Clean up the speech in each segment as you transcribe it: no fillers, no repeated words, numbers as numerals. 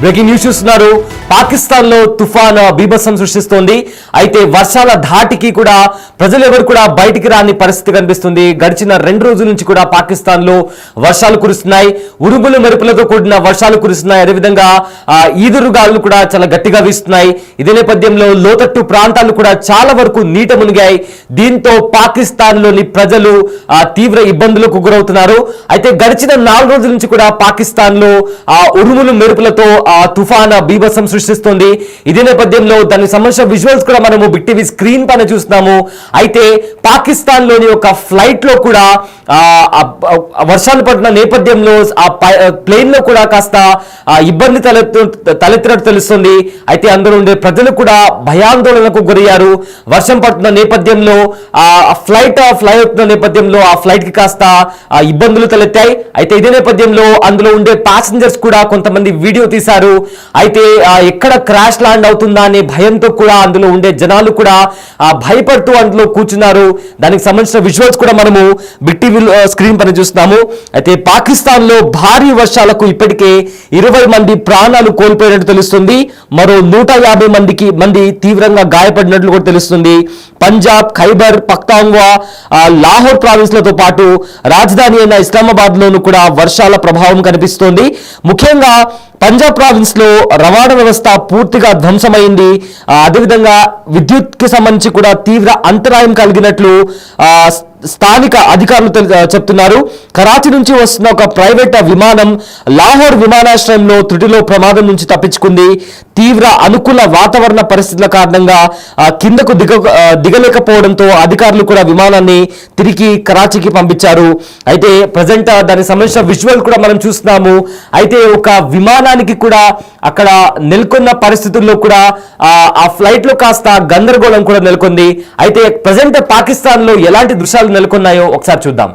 Breaking news చూస్తున్నారు. పాకిస్తాన్ లో తుఫాన్ బీభత్సం సృష్టిస్తోంది. అయితే వర్షాల ధాటికి కూడా ప్రజలు ఎవరు కూడా బయటికి రాని పరిస్థితి కనిపిస్తుంది. గడిచిన 2 రోజుల నుంచి కూడా పాకిస్తాన్ లో వర్షాలు కురుస్తున్నాయి. ఉరుములు మెరుపులతో కూడిన వర్షాలు కురుస్తున్నాయి. అదేవిధంగా ఈదురుగాలు కూడా చాలా గట్టిగా వీస్తున్నాయి. ఇదే నేపథ్యంలో లోతట్టు ప్రాంతాలు కూడా చాలా వరకు నీట మునిగాయి. దీంతో పాకిస్తాన్ లోని ప్రజలు తీవ్ర ఇబ్బందులకు గురవుతున్నారు. అయితే గడిచిన 4 రోజుల నుంచి కూడా పాకిస్తాన్ లో ఉరుములు మెరుపులతో తుఫాన్ బీభత్సం సృష్టిస్తుంది. ఇదే నేపథ్యంలో దానికి సంబంధించిన విజువల్స్ కూడా మనము బిగ్ టీవీ స్క్రీన్ పైన చూస్తున్నాము. అయితే పాకిస్తాన్ లోని ఒక ఫ్లైట్ లో కూడా వర్షాలు పడిన నేపథ్యంలో ఆ ప్లేన్ లో కూడా కాస్త ఇబ్బంది తలెత్తినట్టు తెలుస్తుంది. అయితే అందులో ఉండే ప్రజలు కూడా భయాందోళనకు గురయ్యారు. వర్షం పడుతున్న నేపథ్యంలో ఫ్లైట్ ఫ్లై అవుతున్న నేపథ్యంలో ఆ ఫ్లైట్ కి కాస్త ఇబ్బందులు తలెత్తాయి. అయితే ఇదే నేపథ్యంలో అందులో ఉండే ప్యాసింజర్స్ కూడా కొంతమంది వీడియో తీశారు. అయితే ఎక్కడ క్రాష్ ల్యాండ్ అవుతుందా అనే భయంతో కూడా అందులో ఉండే జనాలు కూడా భయపడుతూ అందులో కూర్చున్నారు. దానికి సంబంధించిన విజువల్స్ కూడా మనము బిగ్ టీవీ స్క్రీన్ పైన చూస్తున్నాము. అయితే పాకిస్తాన్ లో భారీ వర్షాలకు ఇప్పటికే 20 మంది ప్రాణాలు కోల్పోయినట్టు తెలుస్తుంది. మరో 150 మంది తీవ్రంగా గాయపడినట్లు కూడా తెలుస్తుంది. పంజాబ్, ఖైబర్ పఖ్తూన్ఖ్వా, లాహోర్ ప్రావిన్స్లతో పాటు రాజధాని అయిన ఇస్లామాబాద్ లోను కూడా వర్షాల ప్రభావం కనిపిస్తోంది. ముఖ్యంగా పంజాబ్ ప్రావిన్స్ లో రవాణా వ్యవస్థ పూర్తిగా ధ్వంసమైంది. అదేవిధంగా విద్యుత్ కి సంబంధించి కూడా తీవ్ర అంతరాయం కలిగినట్లు స్థానిక అధికారులు చెప్తున్నారు. కరాచీ నుంచి వస్తున్న ఒక ప్రైవేట్ విమానం లాహోర్ విమానాశ్రయంలో త్రుటిలో ప్రమాదం నుంచి తప్పించుకుంది. తీవ్ర అనుకూల వాతావరణ పరిస్థితుల కారణంగా కిందకు దిగలేకపోవడంతో అధికారులు కూడా విమానాన్ని తిరిగి కరాచీకి పంపించారు. అయితే ప్రజెంట్ దానికి సంబంధించిన విజువల్ కూడా మనం చూస్తున్నాము. అయితే ఒక విమానానికి కూడా అక్కడ నెలకొన్న పరిస్థితుల్లో కూడా ఆ ఫ్లైట్ లో కాస్త గందరగోళం కూడా నెలకొంది. అయితే ప్రజెంట్ పాకిస్తాన్ లో ఎలాంటి దృశ్యాలు నెలకొన్నాయో ఒకసారి చూద్దాం.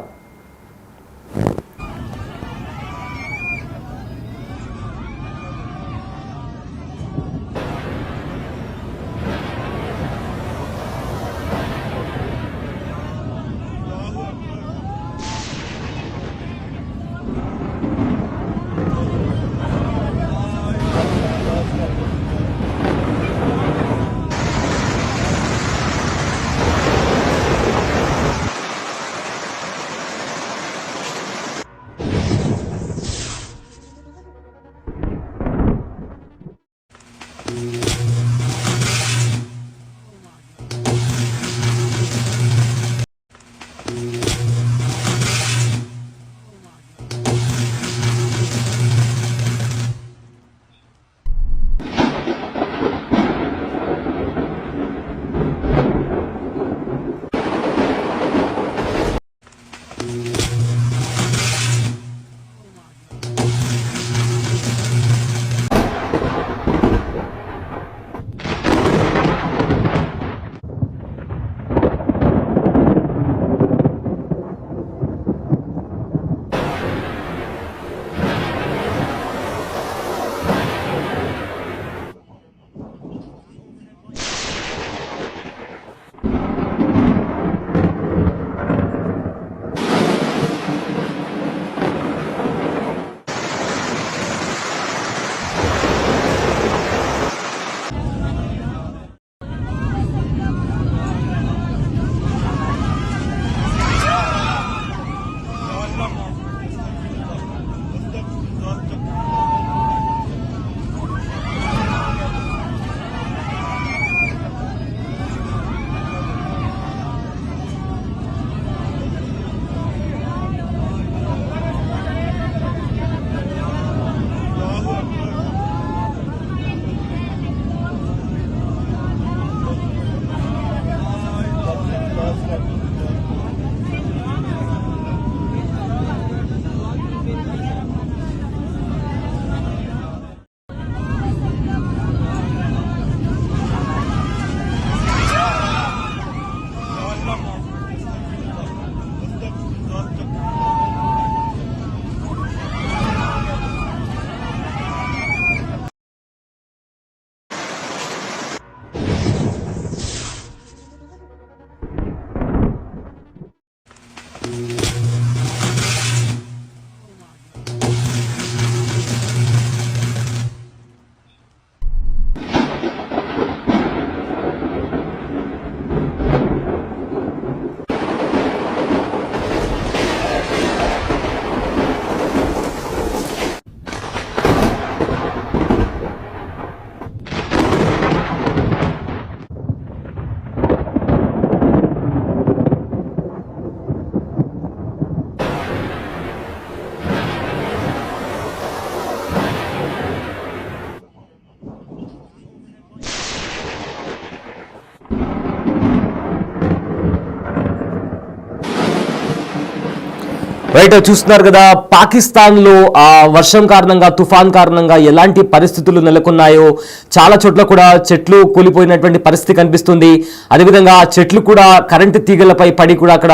రైట్, చూస్తున్నారు కదా పాకిస్తాన్ లో ఆ వర్షం కారణంగా, తుఫాన్ కారణంగా ఎలాంటి పరిస్థితులు నెలకొన్నాయో. చాలా చోట్ల కూడా చెట్లు కూలిపోయినటువంటి పరిస్థితి కనిపిస్తుంది. అదేవిధంగా చెట్లు కూడా కరెంటు తీగలపై పడి కూడా అక్కడ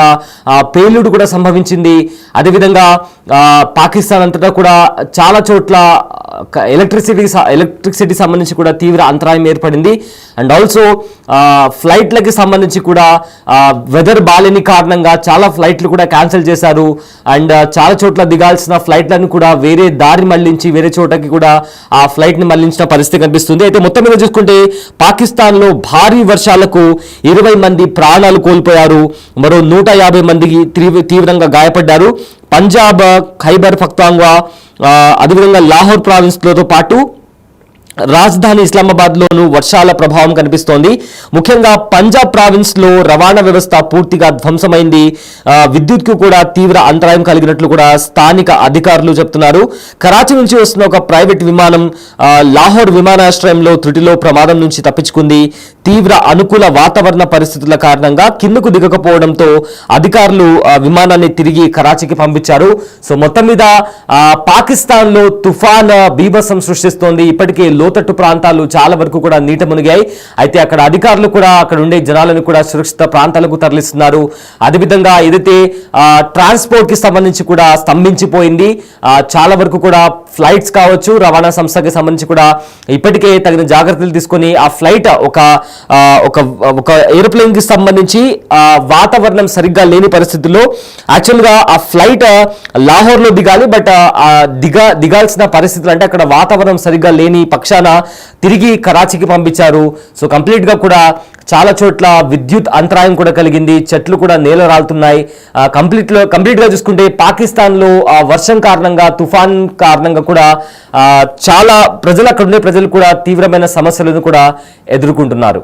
పేలుడు కూడా సంభవించింది. అదేవిధంగా పాకిస్తాన్ అంతటా కూడా చాలా చోట్ల ఎలక్ట్రిసిటీ సంబంధించి కూడా తీవ్ర అంతరాయం ఏర్పడింది. అండ్ ఆల్సో ఫ్లైట్లకి సంబంధించి కూడా వెదర్ బాలేని కారణంగా చాలా ఫ్లైట్లు కూడా క్యాన్సిల్ చేశారు. అండ్ చాలా చోట్ల దిగాల్సిన ఫ్లైట్లను కూడా వేరే దారి మళ్లించి వేరే చోటకి కూడా ఆ ఫ్లైట్ ని మళ్లించిన పరిస్థితి కనిపిస్తుంది. అయితే మొత్తం మీద చూసుకుంటే పాకిస్తాన్ లో భారీ వర్షాలకు 20 మంది ప్రాణాలు కోల్పోయారు. మరో 150 మందికి తీవ్రంగా గాయపడ్డారు. పంజాబ్, ఖైబర్ పఖ్తూన్ఖ్వా, అదేవిధంగా లాహోర్ ప్రావిన్స్లతో పాటు రాజధాని ఇస్లామాబాద్ లోను వర్షాల ప్రభావం కనిపిస్తోంది. ముఖ్యంగా పంజాబ్ ప్రావిన్స్ లో రవాణా వ్యవస్థ పూర్తిగా ధ్వంసమైంది. విద్యుత్ కు కూడా తీవ్ర అంతరాయం కలిగినట్లు కూడా స్థానిక అధికారులు చెప్తున్నారు. కరాచీ నుంచి వస్తున్న ఒక ప్రైవేట్ విమానం లాహోర్ విమానాశ్రయంలో త్రుటిలో ప్రమాదం నుంచి తప్పించుకుంది. తీవ్ర అనుకూల వాతావరణ పరిస్థితుల కారణంగా కిందకు దిగకపోవడంతో అధికారులు విమానాన్ని తిరిగి కరాచీకి పంపించారు. సో మొత్తం మీద పాకిస్తాన్ లో తుఫాన్ బీభత్సం సృష్టిస్తోంది. ఇప్పటికే లోతట్టు ప్రాంతాలు చాలా వరకు కూడా నీట మునిగాయి. అయితే అక్కడ అధికారులు కూడా అక్కడ ఉండే జనాలను కూడా సురక్షిత ప్రాంతాలకు తరలిస్తున్నారు. అదేవిధంగా ఏదైతే ట్రాన్స్పోర్ట్ కి సంబంధించి కూడా స్తంభించిపోయింది. చాలా వరకు కూడా ఫ్లైట్స్ కావచ్చు, రవాణా సంస్థకి సంబంధించి కూడా ఇప్పటికే తగిన జాగ్రత్తలు తీసుకొని ఆ ఫ్లైట్ ఒక ఏరోప్లేన్ కి సంబంధించి వాతావరణం సరిగ్గా లేని పరిస్థితుల్లో యాక్చువల్గా ఆ ఫ్లైట్ లాహోర్ లో దిగాలి. బట్ దిగాల్సిన పరిస్థితులు అంటే అక్కడ వాతావరణం సరిగ్గా లేని పక్షాన తిరిగి కరాచీకి పంపించారు. సో కంప్లీట్ గా కూడా చాలా చోట్ల విద్యుత్ అంతరాయం కూడా కలిగింది. చెట్లు కూడా నేల రాలుతున్నాయి. కంప్లీట్ గా చూసుకుంటే పాకిస్తాన్ లో వర్షం కారణంగా, తుఫాన్ కారణంగా కూడా చాలా ప్రజలు, అక్కడ ఉండే ప్రజలు కూడా తీవ్రమైన సమస్యలను కూడా ఎదుర్కొంటున్నారు.